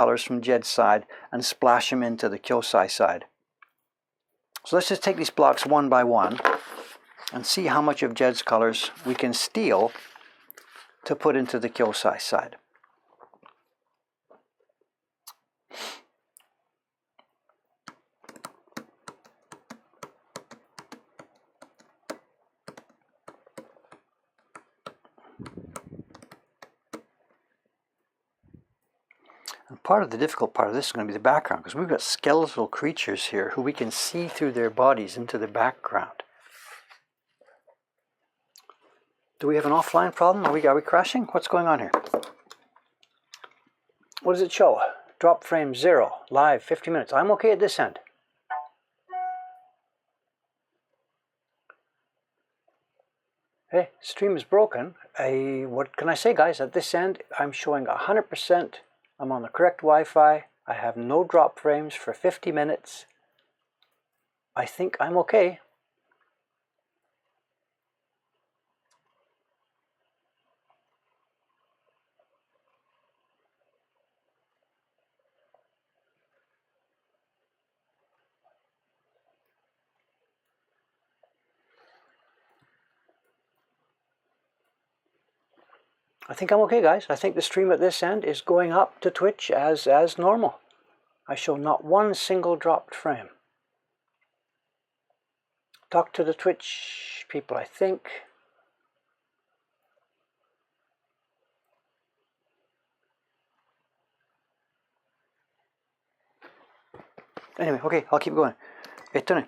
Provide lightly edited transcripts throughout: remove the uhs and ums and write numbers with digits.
colors from Jed's side and splash them into the Kyosai side. So let's just take these blocks one by one and see how much of Jed's colors we can steal to put into the Kyosai side. And part of the difficult part of this is going to be the background, because we've got skeletal creatures here who we can see through their bodies into the background. Do we have an offline problem? Are we crashing? What's going on here? What does it show? Drop frame 0, live, 50 minutes. I'm okay at this end. Hey, stream is broken. What can I say, guys? At this end, I'm showing 100%. I'm on the correct Wi-Fi. I have no drop frames for 50 minutes. I think I'm okay. I think I'm okay, guys. I think the stream at this end is going up to Twitch as normal. I show not one single dropped frame. Talk to the Twitch people, I think. Anyway, okay, I'll keep going. Okay, Tony.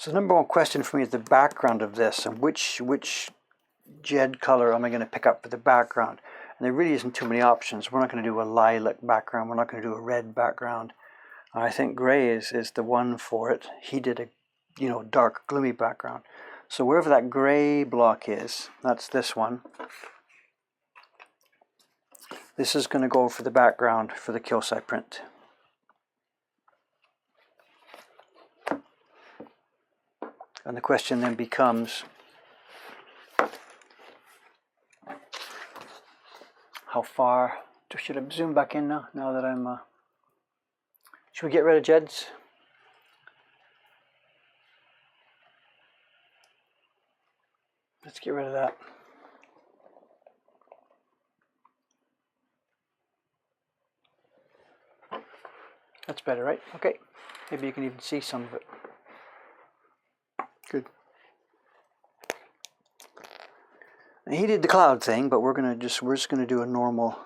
So the number one question for me is the background of this, and which Jed color am I going to pick up for the background? And there really isn't too many options. We're not going to do a lilac background. We're not going to do a red background. I think gray is the one for it. He did a dark gloomy background. So wherever that gray block is, that's this one. This is going to go for the background for the Kyosai print. And the question then becomes, how far? Should I zoom back in now that I'm... Should we get rid of Jed's? Let's get rid of that. That's better, right? Okay. Maybe you can even see some of it. Good. And he did the cloud thing, but we're just gonna do a normal.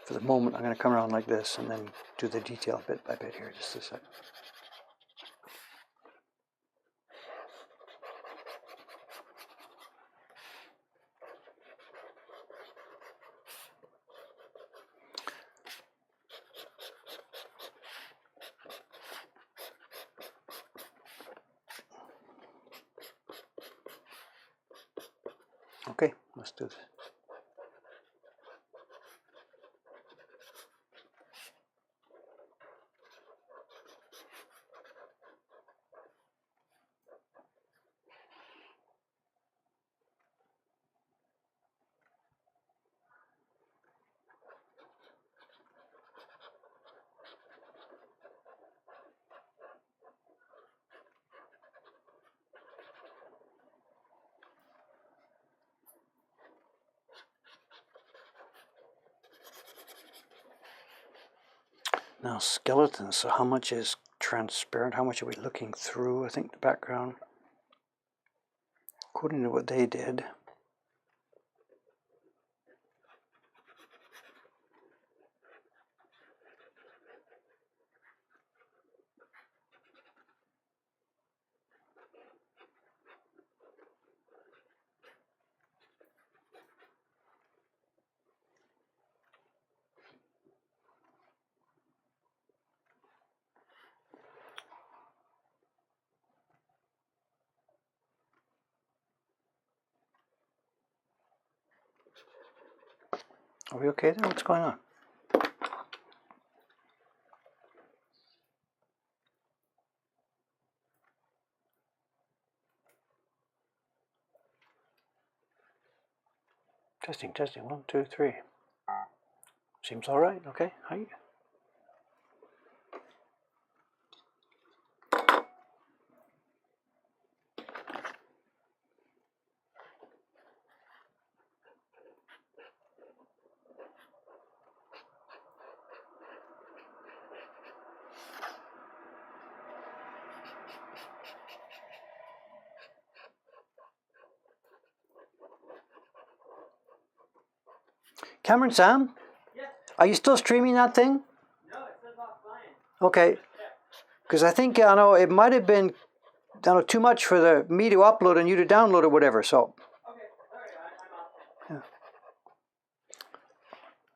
For the moment, I'm going to come around like this and then do the detail bit by bit here, just a second. Okay, let's do this. Now skeletons, so how much is transparent? How much are we looking through? I think the background, according to what they did, Are we okay there? What's going on? Testing, testing. 1, 2, 3. Seems all right. Okay. Hi. Cameron, Sam? Yes. Are you still streaming that thing? No, it says offline. Okay. Because I think, I know, it might have been too much for me to upload and you to download or whatever, so. Okay, sorry, I'm off. Yeah.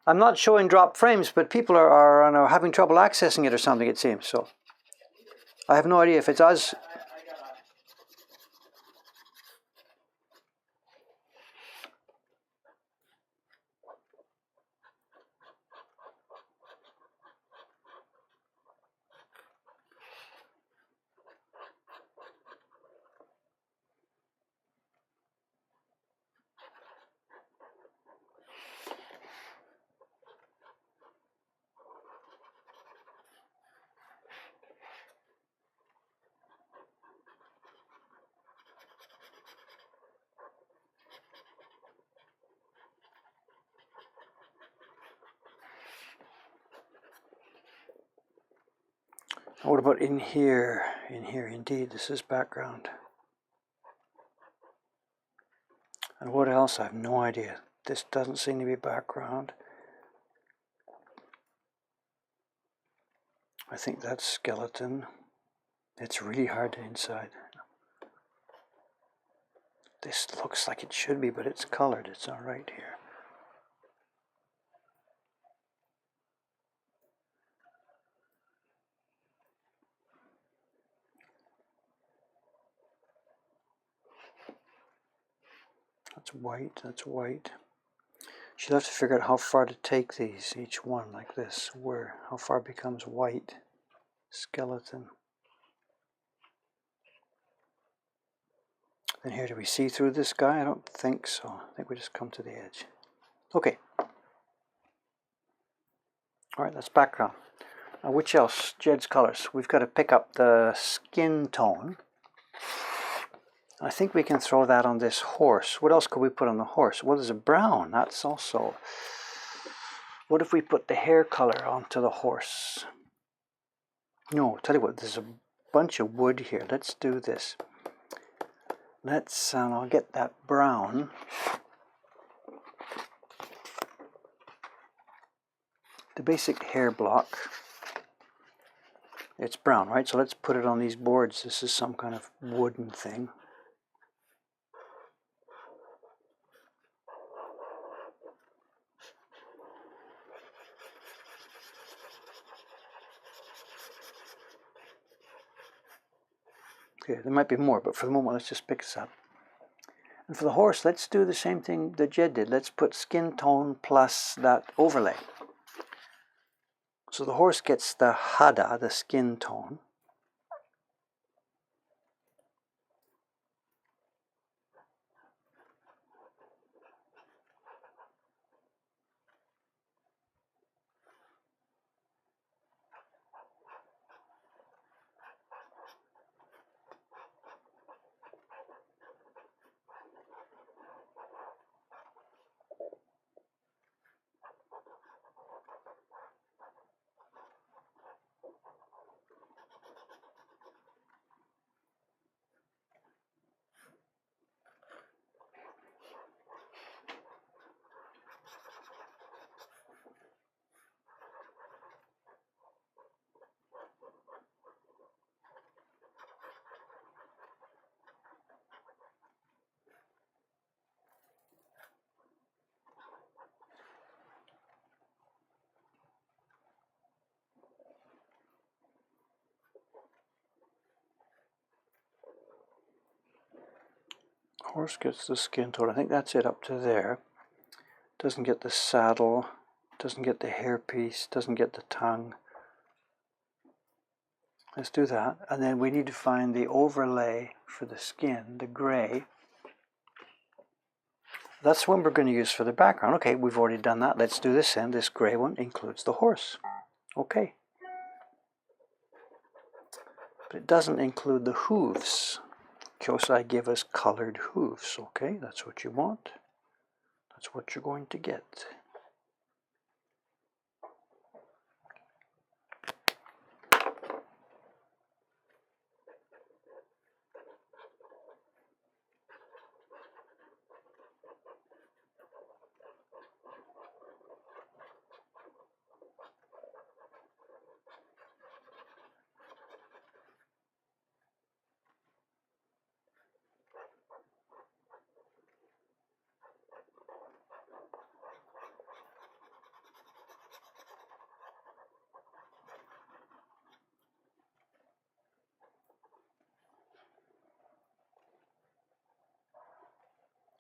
I'm not showing drop frames, but people are having trouble accessing it or something, it seems, so. I have no idea if it's us. What about in here? In here, indeed, this is background. And what else? I have no idea. This doesn't seem to be background. I think that's skeleton. It's really hard to inside. This looks like it should be, but it's colored. It's all right here. That's white, that's white. She'll have to figure out how far to take these, each one like this, how far it becomes white. Skeleton. And here, do we see through this guy? I don't think so. I think we just come to the edge. Okay. All right, that's background. Now, which else? Jed's colors. We've got to pick up the skin tone. I think we can throw that on this horse. What else could we put on the horse? Well, there's a brown. That's also... What if we put the hair color onto the horse? No, tell you what, there's a bunch of wood here. Let's do this. I'll get that brown. The basic hair block. It's brown, right? So let's put it on these boards. This is some kind of wooden thing. Okay, there might be more, but for the moment, let's just pick this up. And for the horse, let's do the same thing that Jed did. Let's put skin tone plus that overlay. So the horse gets the hada, the skin tone. Horse gets the skin tone. I think that's it up to there. Doesn't get the saddle, doesn't get the hairpiece, doesn't get the tongue. Let's do that. And then we need to find the overlay for the skin, the gray. That's what we're going to use for the background. Okay, we've already done that. Let's do this then. This gray one includes the horse. Okay. But it doesn't include the hooves. Kyosai gave us colored hooves. Okay, that's what you want. That's what you're going to get.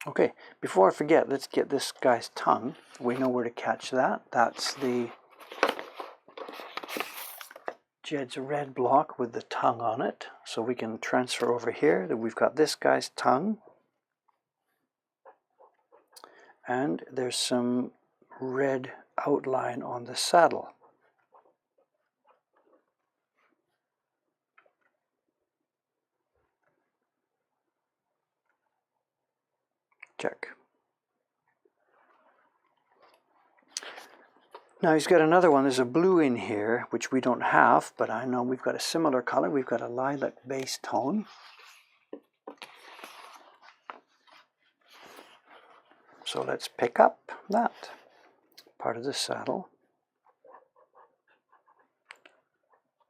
Okay, before I forget, let's get this guy's tongue. We know where to catch that. That's the Jed's red block with the tongue on it. So we can transfer over here that we've got this guy's tongue. And there's some red outline on the saddle. Check. Now he's got another one. There's a blue in here, which we don't have, but I know we've got a similar color. We've got a lilac base tone. So let's pick up that part of the saddle.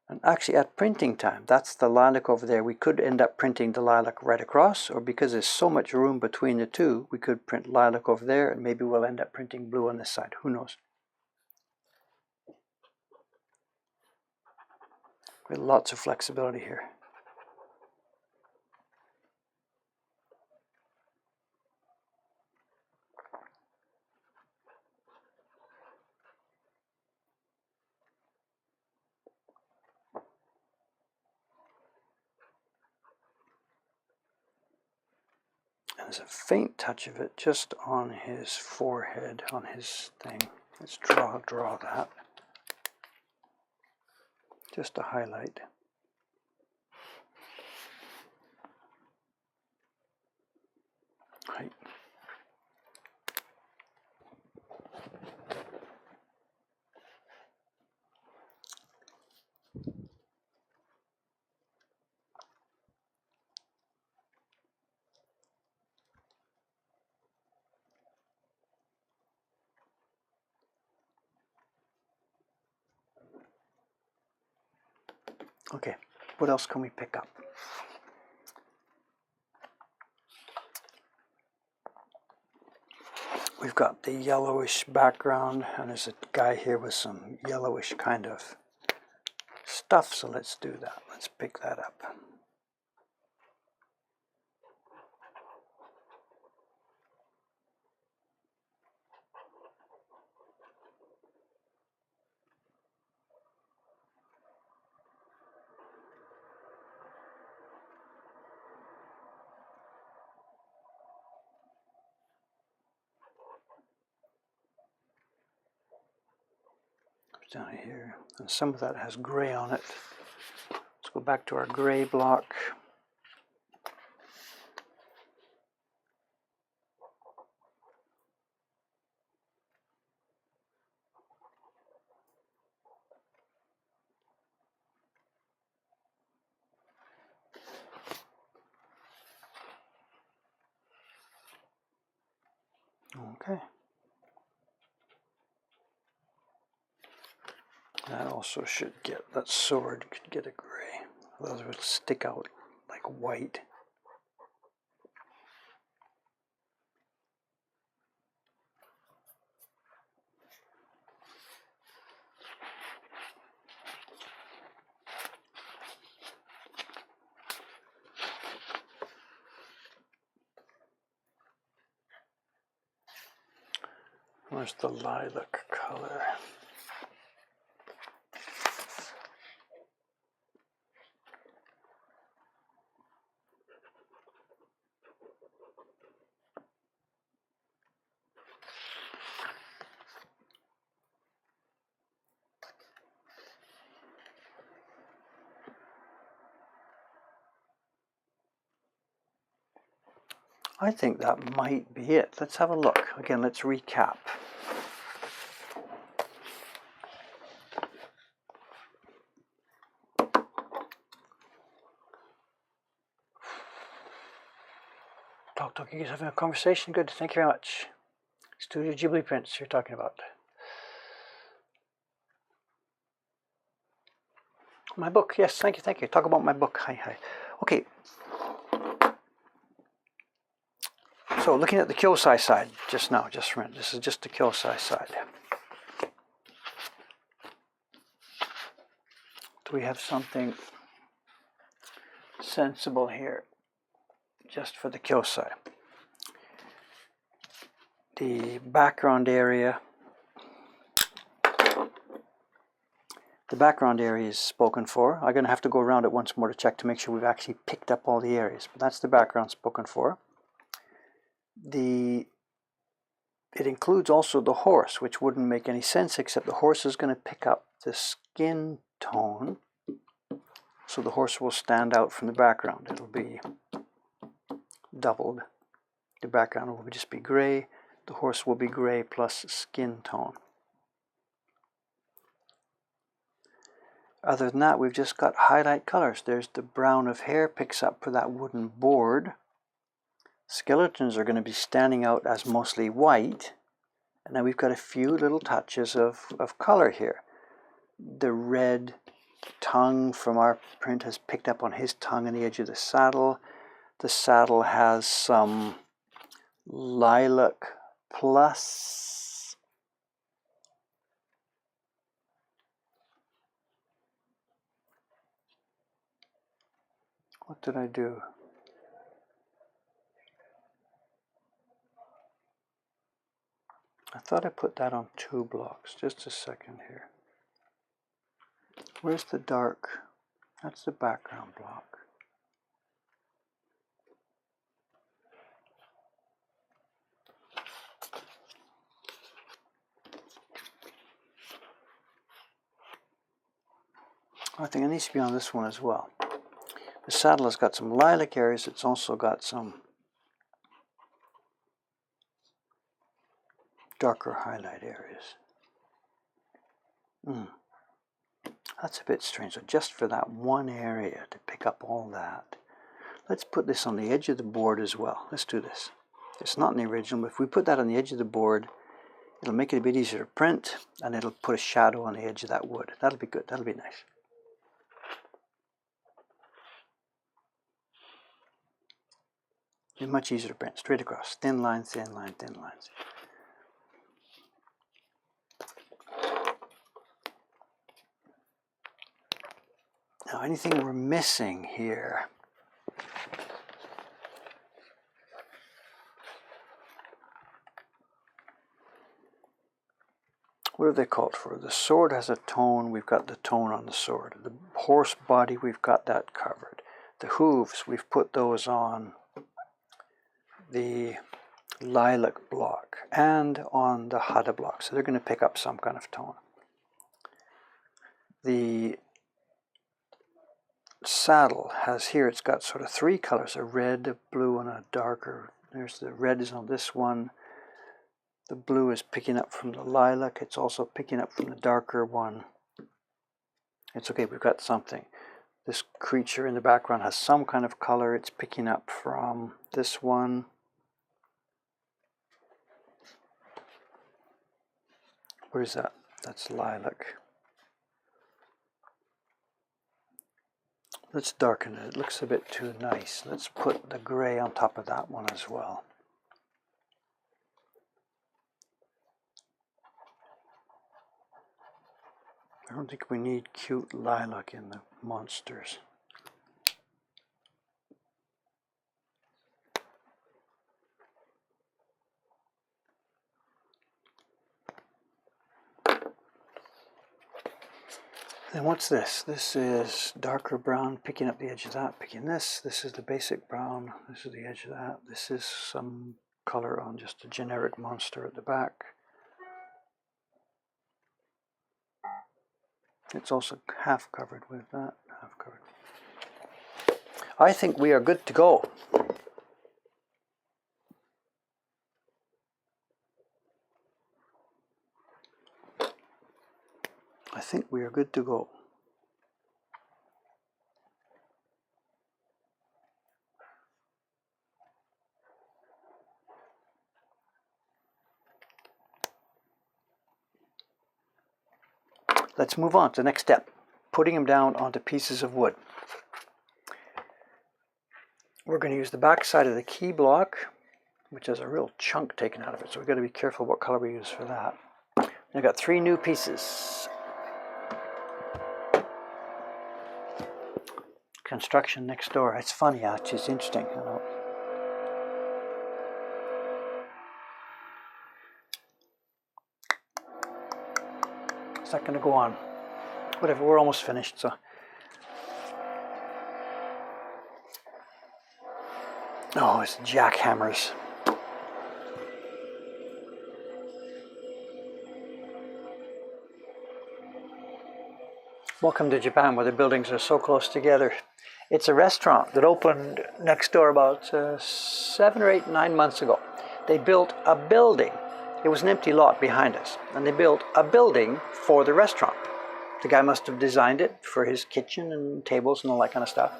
And actually at printing time, that's the lilac over there. We could end up printing the lilac right across, or because there's so much room between the two, we could print lilac over there, and maybe we'll end up printing blue on this side. Who knows? We have lots of flexibility here. There's a faint touch of it just on his forehead, on his thing. Let's draw that. Just to highlight. Right. Okay, what else can we pick up? We've got the yellowish background, and there's a guy here with some yellowish kind of stuff, so let's do that. Let's pick that up. Down here, and some of that has gray on it. Let's go back to our gray block. Okay. That also should get, that sword could get a gray. Those would stick out like white. Where's the lilac color? I think that might be it. Let's have a look. Again, let's recap. Talk, you guys having a conversation? Good, thank you very much. Studio Ghibli prints you're talking about. My book, yes, thank you. Talk about my book. Hi. Okay. So looking at the Kyosai side just now, this is just the Kyosai side. Do we have something sensible here just for the Kyosai? The background area. The background area is spoken for. I'm going to have to go around it once more to check to make sure we've actually picked up all the areas. But that's the background spoken for. It includes also the horse, which wouldn't make any sense, except the horse is going to pick up the skin tone. So the horse will stand out from the background. It'll be doubled. The background will just be gray. The horse will be gray plus skin tone. Other than that, we've just got highlight colors. There's the brown of hair picks up for that wooden board. Skeletons are going to be standing out as mostly white. And then we've got a few little touches of color here. The red tongue from our print has picked up on his tongue on the edge of the saddle. The saddle has some lilac plus what did I do? I thought I put that on 2 blocks. Just a second here. Where's the dark? That's the background block. I think it needs to be on this one as well. The saddle has got some lilac areas. It's also got some darker highlight areas. That's a bit strange. So just for that one area to pick up all that. Let's put this on the edge of the board as well. Let's do this. It's not in the original, but if we put that on the edge of the board, it'll make it a bit easier to print, and it'll put a shadow on the edge of that wood. That'll be good. That'll be nice. It's much easier to print. Straight across. Thin line, thin line, thin lines. Now, anything we're missing here? What are they called for? The sword has a tone. We've got the tone on the sword. The horse body, we've got that covered. The hooves, we've put those on the lilac block and on the Hada block. So they're going to pick up some kind of tone. The saddle has here, it's got sort of 3 colors, a red, a blue, and a darker. There's the red is on this one. The blue is picking up from the lilac. It's also picking up from the darker one. It's okay, we've got something. This creature in the background has some kind of color. It's picking up from this one. Where is that? That's lilac. Let's darken it. It looks a bit too nice. Let's put the gray on top of that one as well. I don't think we need cute lilac in the monsters. Then what's this? This is darker brown, picking up the edge of that, picking this. This is the basic brown. This is the edge of that. This is some color on just a generic monster at the back. It's also half covered with that, half covered. I think we are good to go. I think we are good to go. Let's move on to the next step, putting them down onto pieces of wood. We're going to use the back side of the key block, which has a real chunk taken out of it, so we've got to be careful what color we use for that. I've got 3 new pieces. Construction next door. It's funny, actually. It's interesting. I know. Is that going to go on? Whatever, we're almost finished, so. Oh, it's jackhammers. Welcome to Japan, where the buildings are so close together. It's a restaurant that opened next door about 7 or 8, 9 months ago. They built a building. It was an empty lot behind us, and they built a building for the restaurant. The guy must have designed it for his kitchen and tables and all that kind of stuff.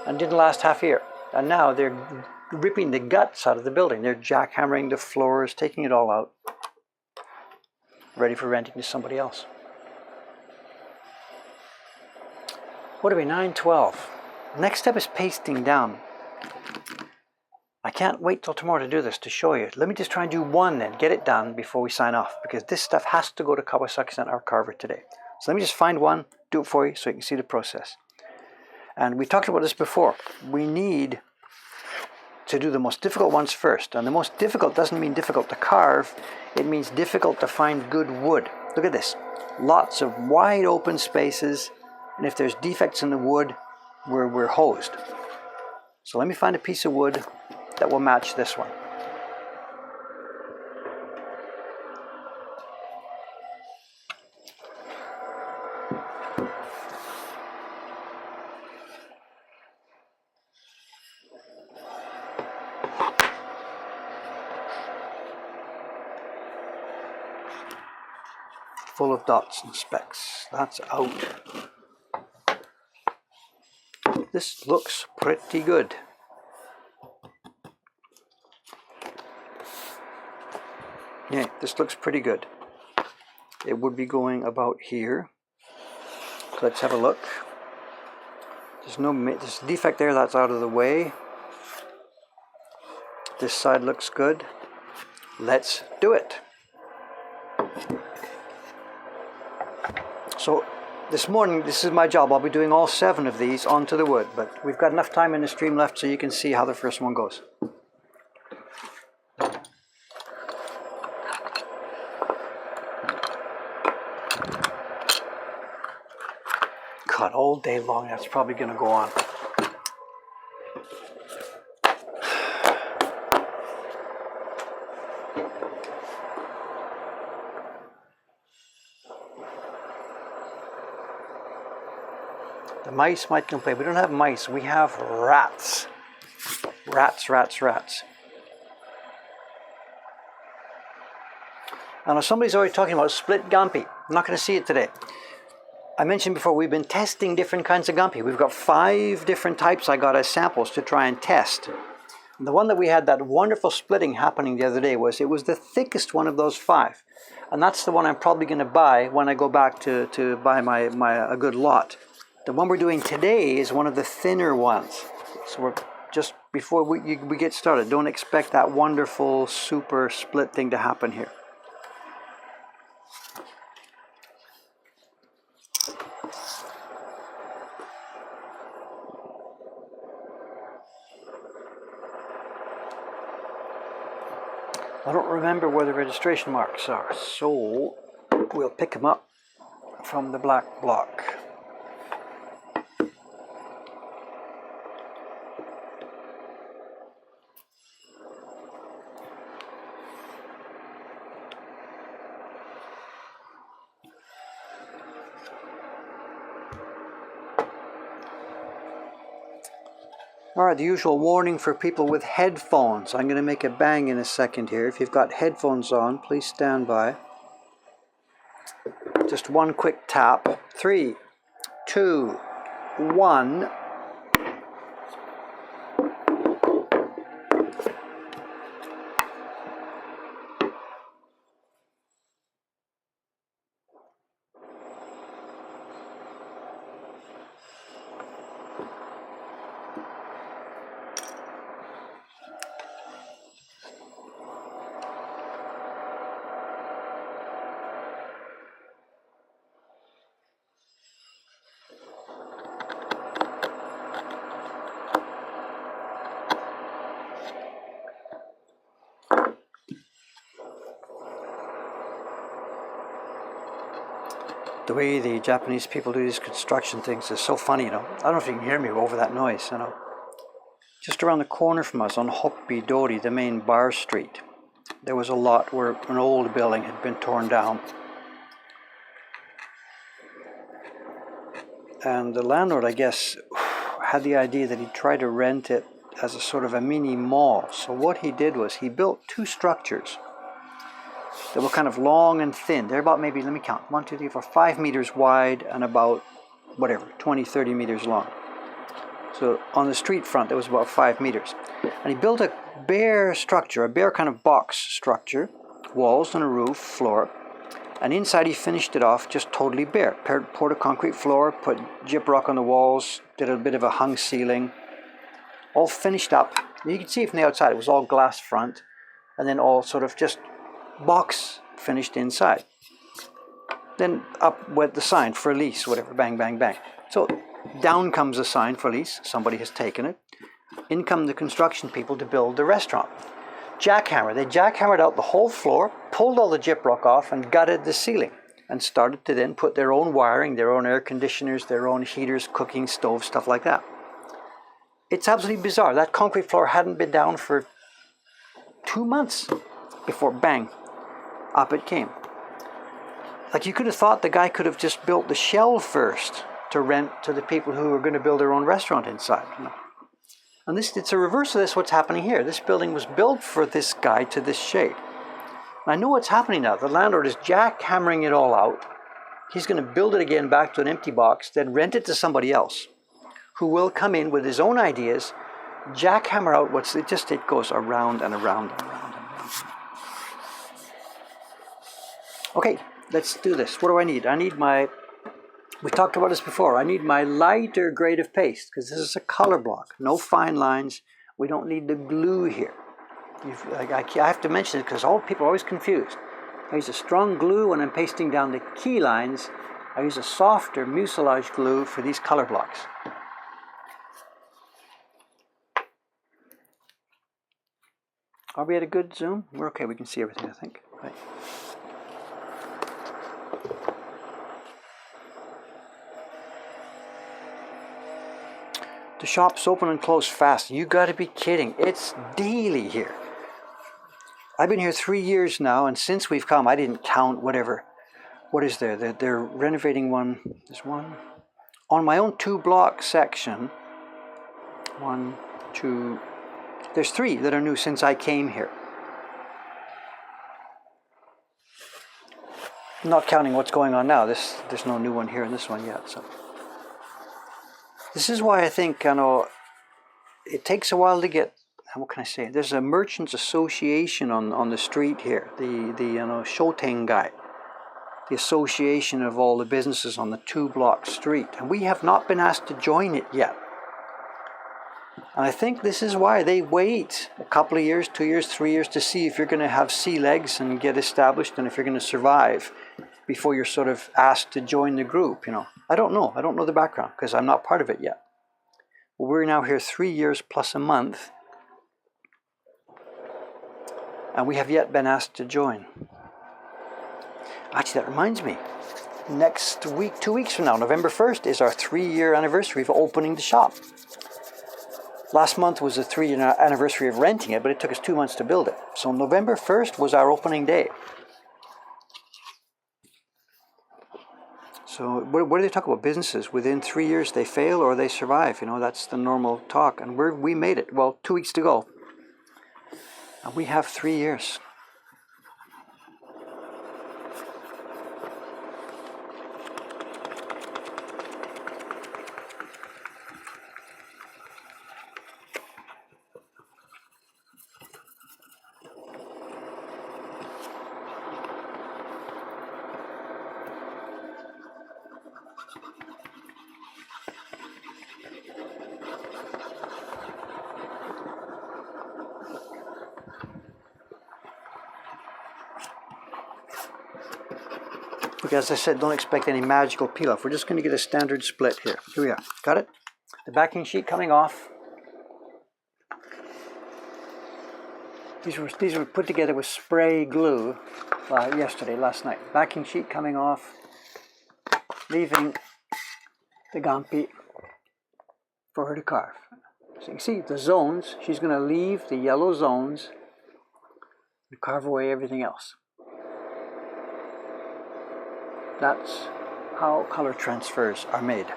And didn't last half a year. And now they're ripping the guts out of the building. They're jackhammering the floors, taking it all out, ready for renting to somebody else. What are we, 9:12? Next step is pasting down. I can't wait till tomorrow to do this, to show you. Let me just try and do one then, get it done before we sign off, because this stuff has to go to Kawasaki-san, our carver, today. So let me just find one, do it for you so you can see the process. And we talked about this before. We need to do the most difficult ones first. And the most difficult doesn't mean difficult to carve, it means difficult to find good wood. Look at this. Lots of wide open spaces, and if there's defects in the wood, we're hosed. So let me find a piece of wood that will match this one. Full of dots and specks. That's out. This looks pretty good. Yeah, this looks pretty good. It would be going about here. So let's have a look. There's a defect there, that's out of the way. This side looks good. Let's do it. So this morning, this is my job. I'll be doing all 7 of these onto the wood, but we've got enough time in the stream left so you can see how the first one goes. God, all day long, that's probably going to go on. The mice might complain. We don't have mice, we have rats. Rats, rats, rats. I know somebody's already talking about split gampi. I'm not going to see it today. I mentioned before, we've been testing different kinds of gampi. We've got 5 different types I got as samples to try and test. And the one that we had that wonderful splitting happening the other day was the thickest one of those 5. And that's the one I'm probably going to buy when I go back to buy a good lot. The one we're doing today is one of the thinner ones. So we're just before we get started, don't expect that wonderful super split thing to happen here. I don't remember where the registration marks are, so we'll pick them up from the black block. Alright, the usual warning for people with headphones. I'm going to make a bang in a second here. If you've got headphones on, please stand by. Just one quick tap. 3, 2, 1. The way the Japanese people do these construction things is so funny, you know. I don't know if you can hear me over that noise, you know. Just around the corner from us on Hoppidori, the main bar street, there was a lot where an old building had been torn down. And the landlord, I guess, had the idea that he'd try to rent it as a sort of a mini mall. So what he did was he built 2 structures. They were kind of long and thin. They're about maybe, let me count, 1, 2, 3, 4, 5 meters wide and about, whatever, 20, 30 meters long. So on the street front, there was about 5 meters. And he built a bare structure, a bare kind of box structure, walls and a roof, floor. And inside he finished it off just totally bare. Poured a concrete floor, put gyprock on the walls, did a bit of a hung ceiling. All finished up. You can see from the outside, it was all glass front. And then all sort of just box finished inside. Then up went the sign for lease, whatever, bang, bang, bang. So down comes the sign for lease, somebody has taken it. In come the construction people to build the restaurant. Jackhammer, they jackhammered out the whole floor, pulled all the gyprock off and gutted the ceiling and started to then put their own wiring, their own air conditioners, their own heaters, cooking stoves, stuff like that. It's absolutely bizarre. That concrete floor hadn't been down for 2 months before bang, up it came. Like you could have thought the guy could have just built the shell first to rent to the people who were going to build their own restaurant inside. You know? And it's a reverse of this, what's happening here. This building was built for this guy to this shape. And I know what's happening now. The landlord is jackhammering it all out. He's going to build it again back to an empty box, then rent it to somebody else who will come in with his own ideas, jackhammer out it goes around and around and around and around. Okay, let's do this. What do I need? We talked about this before. I need my lighter grade of paste because this is a color block. No fine lines. We don't need the glue here. I have to mention it because people are always confused. I use a strong glue when I'm pasting down the key lines. I use a softer mucilage glue for these color blocks. Are we at a good zoom? We're okay. We can see everything, I think. Right. The shop's open and closed fast. You got to be kidding. It's daily here. I've been here 3 years now, and since we've come, I didn't count whatever. What is there? They're renovating one. There's one. On my own 2-block section, 1, 2, there's 3 that are new since I came here. I'm not counting what's going on now. There's no new one here in this one yet. So this is why I think, it takes a while to get, what can I say? There's a merchants association on the street here, the Shotengai, the association of all the businesses on the 2-block street. And we have not been asked to join it yet. And I think this is why they wait a couple of years, 2 years, 3 years to see if you're going to have sea legs and get established and if you're going to survive before you're sort of asked to join the group, I don't know. I don't know the background because I'm not part of it yet. Well, we're now here 3 years plus a month and we have yet been asked to join. Actually, that reminds me. next week, 2 weeks from now, November 1st, is our 3-year anniversary of opening the shop. Last month was the 3-year anniversary of renting it, but it took us 2 months to build it. So November 1st was our opening day. So what do they talk about? Businesses, within 3 years they fail or they survive. You know, that's the normal talk. And we made it. Well, 2 weeks to go. And we have 3 years. Look, as I said, don't expect any magical peel off. We're just going to get a standard split here. Here we are. Got it? The backing sheet coming off. These were put together with spray glue last night. Backing sheet coming off, leaving the gampi for her to carve. So you can see the zones. She's going to leave the yellow zones and carve away everything else. That's how color transfers are made.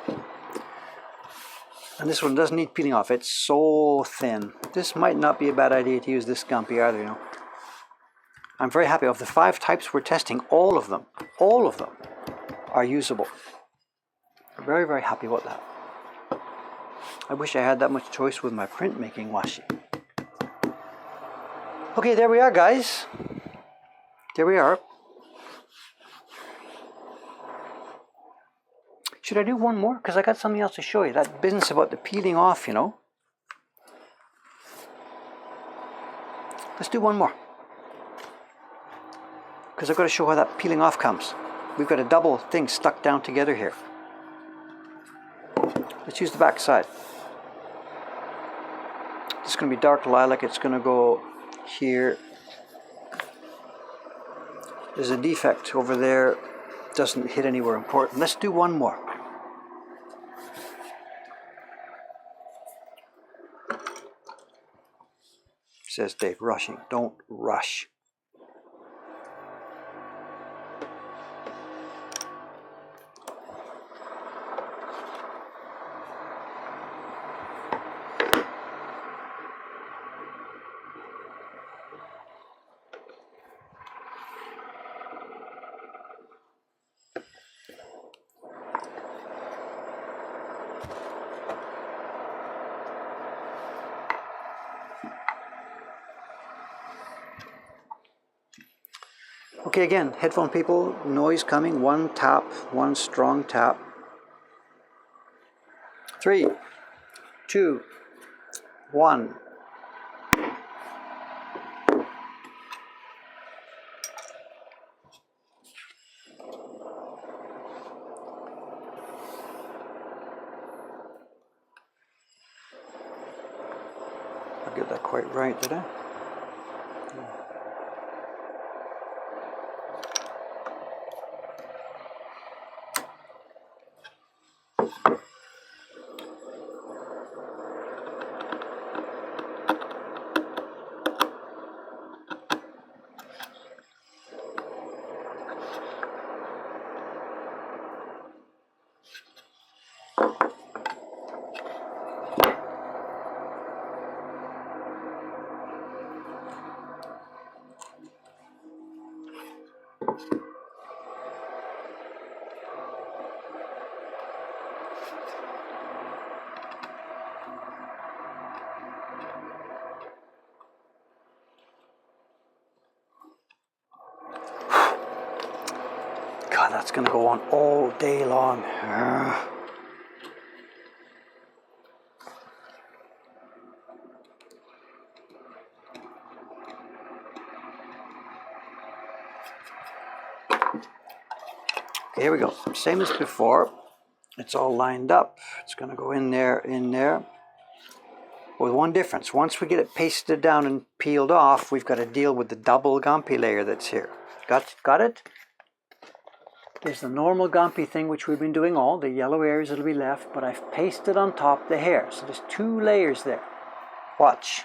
And this one doesn't need peeling off. It's so thin. This might not be a bad idea to use this gampi either, you know. I'm very happy. Of the 5 types we're testing, all of them are usable. I'm very, very happy about that. I wish I had that much choice with my printmaking washi. Okay, there we are, guys. There we are. Should I do one more? Because I got something else to show you. That business about the peeling off, you know. Let's do one more. Because I've got to show how that peeling off comes. We've got a double thing stuck down together here. Let's use the back side. It's going to be dark lilac. It's going to go here. There's a defect over there. Doesn't hit anywhere important. Let's do one more. Says Dave, rushing. Don't rush. Okay, again, headphone people, noise coming. 1 tap, 1 strong tap. 3, 2, 1. I get that quite right, did I? God, that's going to go on all day long. Okay, here we go. Same as before. It's all lined up. It's going to go in there, with one difference. Once we get it pasted down and peeled off, we've got to deal with the double gampi layer that's here. Got it? There's the normal Gampi thing which we've been doing all, the yellow areas that'll be left, but I've pasted on top the hair. So there's 2 layers there. Watch.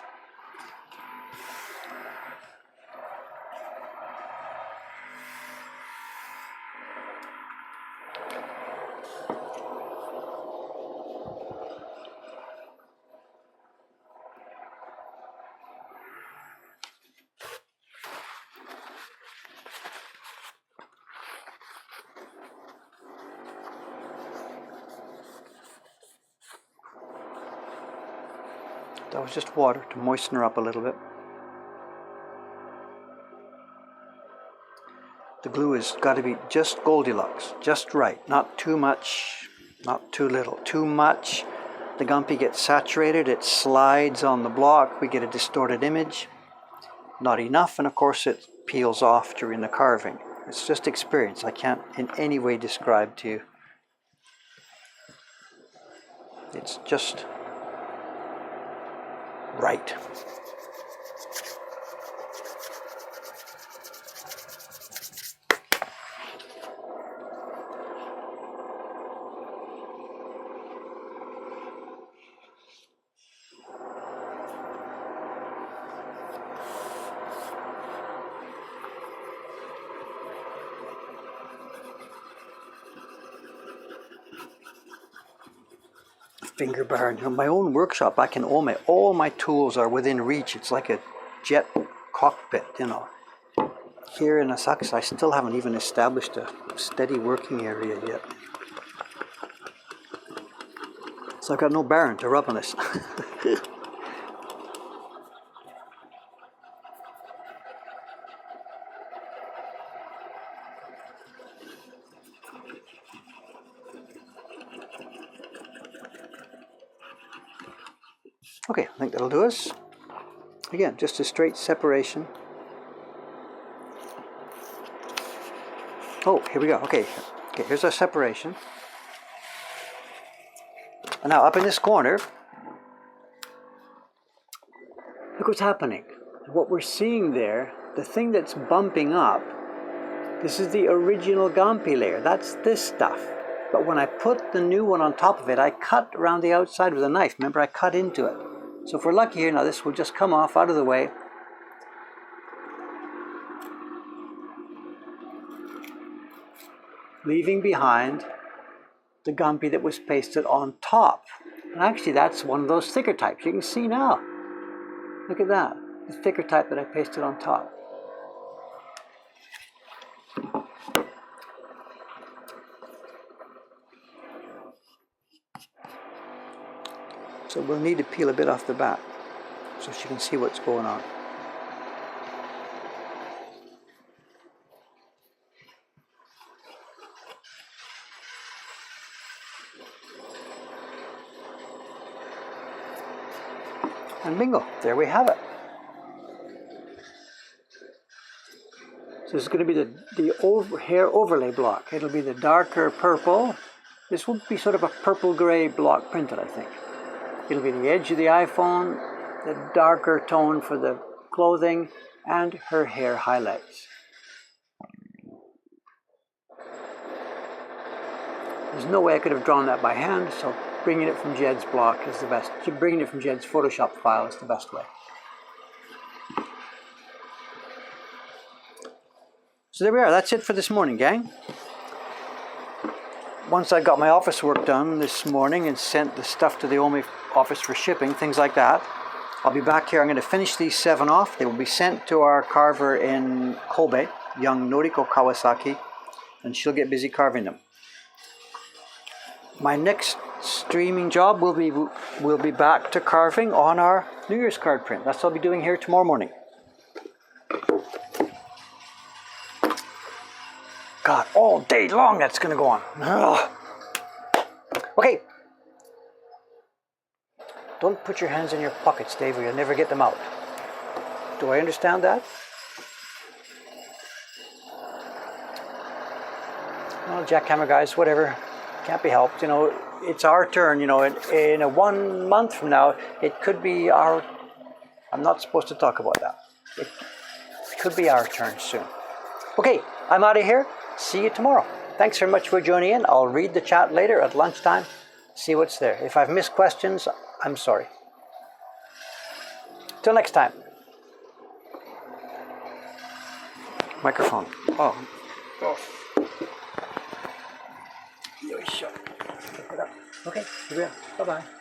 That was just water to moisten her up a little bit. The glue has got to be just Goldilocks, just right. Not too much, not too little. Too much, the Gampi gets saturated, it slides on the block, we get a distorted image. Not enough, and of course it peels off during the carving. It's just experience. I can't in any way describe to you. It's just right. Finger bar. In my own workshop, I can all my tools are within reach. It's like a jet cockpit, you know. Here in Osaka, I still haven't even established a steady working area yet. So I've got no baron to rub on this. Okay, I think that'll do us. Again, just a straight separation. Oh, here we go. Okay, here's our separation. And now up in this corner, look what's happening. What we're seeing there, the thing that's bumping up, this is the original Gampi layer. That's this stuff. But when I put the new one on top of it, I cut around the outside with a knife. Remember, I cut into it. So if we're lucky here, now this will just come off out of the way. Leaving behind the Gampi that was pasted on top. And actually that's one of those thicker types. You can see now. Look at that. The thicker type that I pasted on top. So we'll need to peel a bit off the back so she can see what's going on. And bingo, there we have it. So this is going to be the hair overlay block. It'll be the darker purple. This will be sort of a purple-gray block printed, I think. It'll be the edge of the iPhone, the darker tone for the clothing, and her hair highlights. There's no way I could have drawn that by hand, so bringing it from Jed's block is the best. Bringing it from Jed's Photoshop file is the best way. So there we are. That's it for this morning, gang. Once I got my office work done this morning and sent the stuff to the Omi office for shipping, things like that, I'll be back here. I'm going to finish these 7 off. They will be sent to our carver in Kobe, young Noriko Kawasaki, and she'll get busy carving them. My next streaming job will be back to carving on our New Year's card print. That's what I'll be doing here tomorrow morning. God, all day long that's going to go on. Ugh. Okay. Don't put your hands in your pockets, Dave, or you'll never get them out. Do I understand that? Well, jackhammer guys, whatever. Can't be helped. You know, it's our turn. You know, in a 1 month from now, it could be our... I'm not supposed to talk about that. It could be our turn soon. Okay, I'm out of here. See you tomorrow. Thanks very much for joining in. I'll read the chat later at lunchtime, see what's there. If I've missed questions, I'm sorry. Till next time. Microphone. Oh. Okay, here we are. Bye-bye.